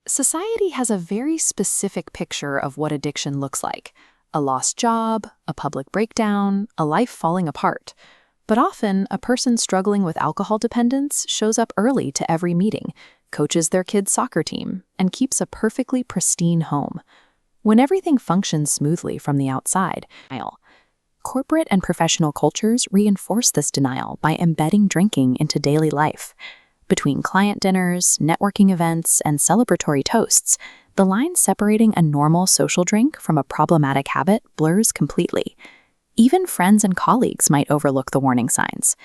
Society has a very specific picture of what addiction looks like: a lost job, a public breakdown, a life falling apart. But often, a person struggling with alcohol dependence shows up early to every meeting, coaches their kid's soccer team, and keeps a perfectly pristine home. When everything functions smoothly from the outside, corporate and professional cultures reinforce this denial by embedding drinking into daily life. Between client dinners, networking events, and celebratory toasts, the line separating a normal social drink from a problematic habit blurs completely. Even friends and colleagues might overlook the warning signs.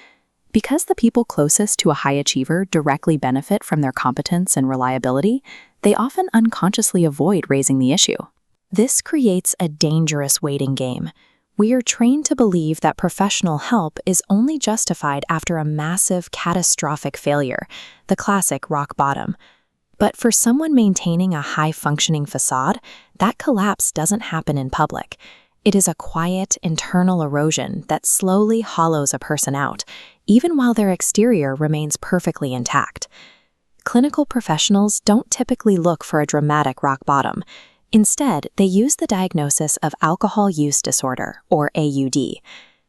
Because the people closest to a high achiever directly benefit from their competence and reliability, they often unconsciously avoid raising the issue. This creates a dangerous waiting game. We are trained to believe that professional help is only justified after a massive, catastrophic failure, the classic rock bottom. But for someone maintaining a high-functioning facade, that collapse doesn't happen in public. It is a quiet, internal erosion that slowly hollows a person out, even while their exterior remains perfectly intact. Clinical professionals don't typically look for a dramatic rock bottom. Instead, they use the diagnosis of alcohol use disorder, or AUD.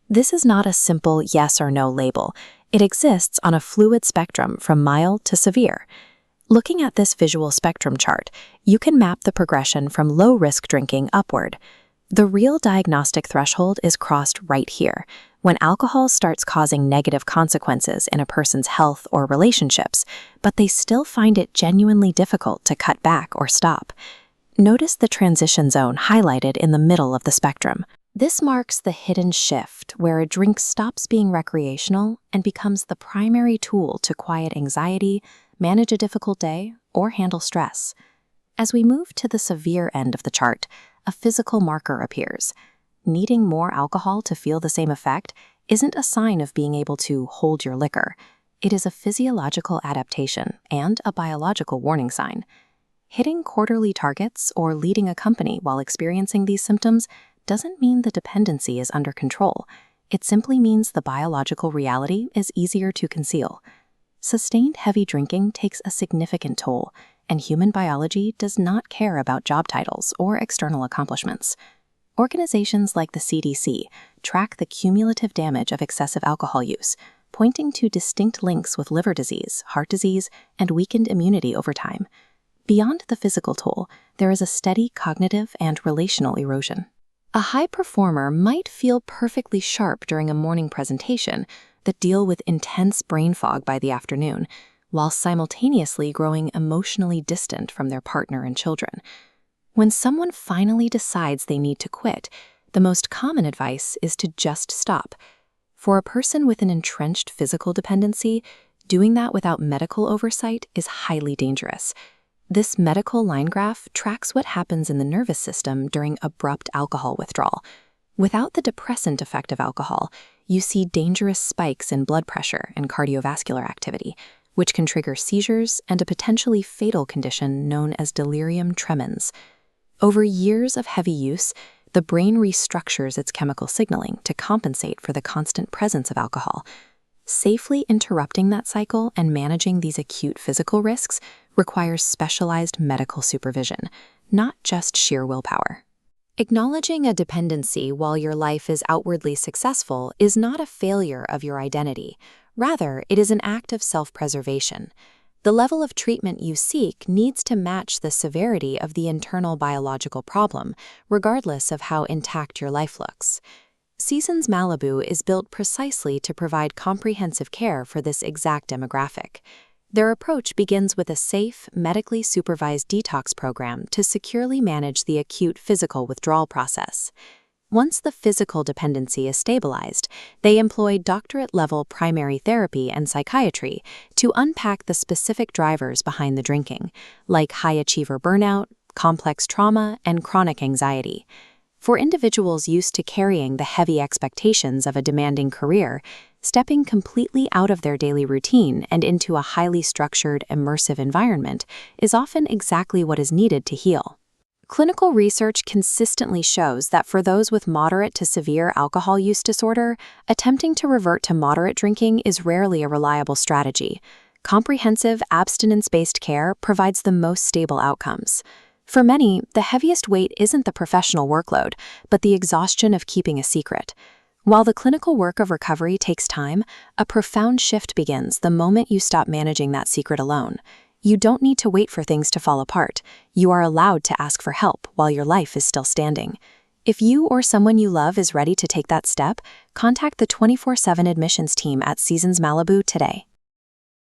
This is not a simple yes or no label. It exists on a fluid spectrum from mild to severe. Looking at this visual spectrum chart, you can map the progression from low-risk drinking upward. The real diagnostic threshold is crossed right here, when alcohol starts causing negative consequences in a person's health or relationships, but they still find it genuinely difficult to cut back or stop. Notice the transition zone highlighted in the middle of the spectrum. This marks the hidden shift where a drink stops being recreational and becomes the primary tool to quiet anxiety, manage a difficult day, or handle stress. As we move to the severe end of the chart, a physical marker appears. Needing more alcohol to feel the same effect isn't a sign of being able to hold your liquor. It is a physiological adaptation and a biological warning sign. Hitting quarterly targets or leading a company while experiencing these symptoms doesn't mean the dependency is under control. It simply means the biological reality is easier to conceal. Sustained heavy drinking takes a significant toll, and human biology does not care about job titles or external accomplishments. Organizations like the CDC track the cumulative damage of excessive alcohol use, pointing to distinct links with liver disease, heart disease, and weakened immunity over time. Beyond the physical toll, there is a steady cognitive and relational erosion. A high performer might feel perfectly sharp during a morning presentation that deal with intense brain fog by the afternoon, while simultaneously growing emotionally distant from their partner and children. When someone finally decides they need to quit, the most common advice is to just stop. For a person with an entrenched physical dependency, doing that without medical oversight is highly dangerous. This medical line graph tracks what happens in the nervous system during abrupt alcohol withdrawal. Without the depressant effect of alcohol, you see dangerous spikes in blood pressure and cardiovascular activity, which can trigger seizures and a potentially fatal condition known as delirium tremens. Over years of heavy use, the brain restructures its chemical signaling to compensate for the constant presence of alcohol. Safely interrupting that cycle and managing these acute physical risks requires specialized medical supervision, not just sheer willpower. Acknowledging a dependency while your life is outwardly successful is not a failure of your identity. Rather, it is an act of self-preservation. The level of treatment you seek needs to match the severity of the internal biological problem, regardless of how intact your life looks. Seasons Malibu is built precisely to provide comprehensive care for this exact demographic. Their approach begins with a safe, medically supervised detox program to securely manage the acute physical withdrawal process. Once the physical dependency is stabilized, they employ doctorate-level primary therapy and psychiatry to unpack the specific drivers behind the drinking, like high-achiever burnout, complex trauma, and chronic anxiety. For individuals used to carrying the heavy expectations of a demanding career, stepping completely out of their daily routine and into a highly structured, immersive environment is often exactly what is needed to heal. Clinical research consistently shows that for those with moderate to severe alcohol use disorder, attempting to revert to moderate drinking is rarely a reliable strategy. Comprehensive, abstinence-based care provides the most stable outcomes. For many, the heaviest weight isn't the professional workload, but the exhaustion of keeping a secret. While the clinical work of recovery takes time, a profound shift begins the moment you stop managing that secret alone. You don't need to wait for things to fall apart. You are allowed to ask for help while your life is still standing. If you or someone you love is ready to take that step, contact the 24/7 admissions team at Seasons Malibu today.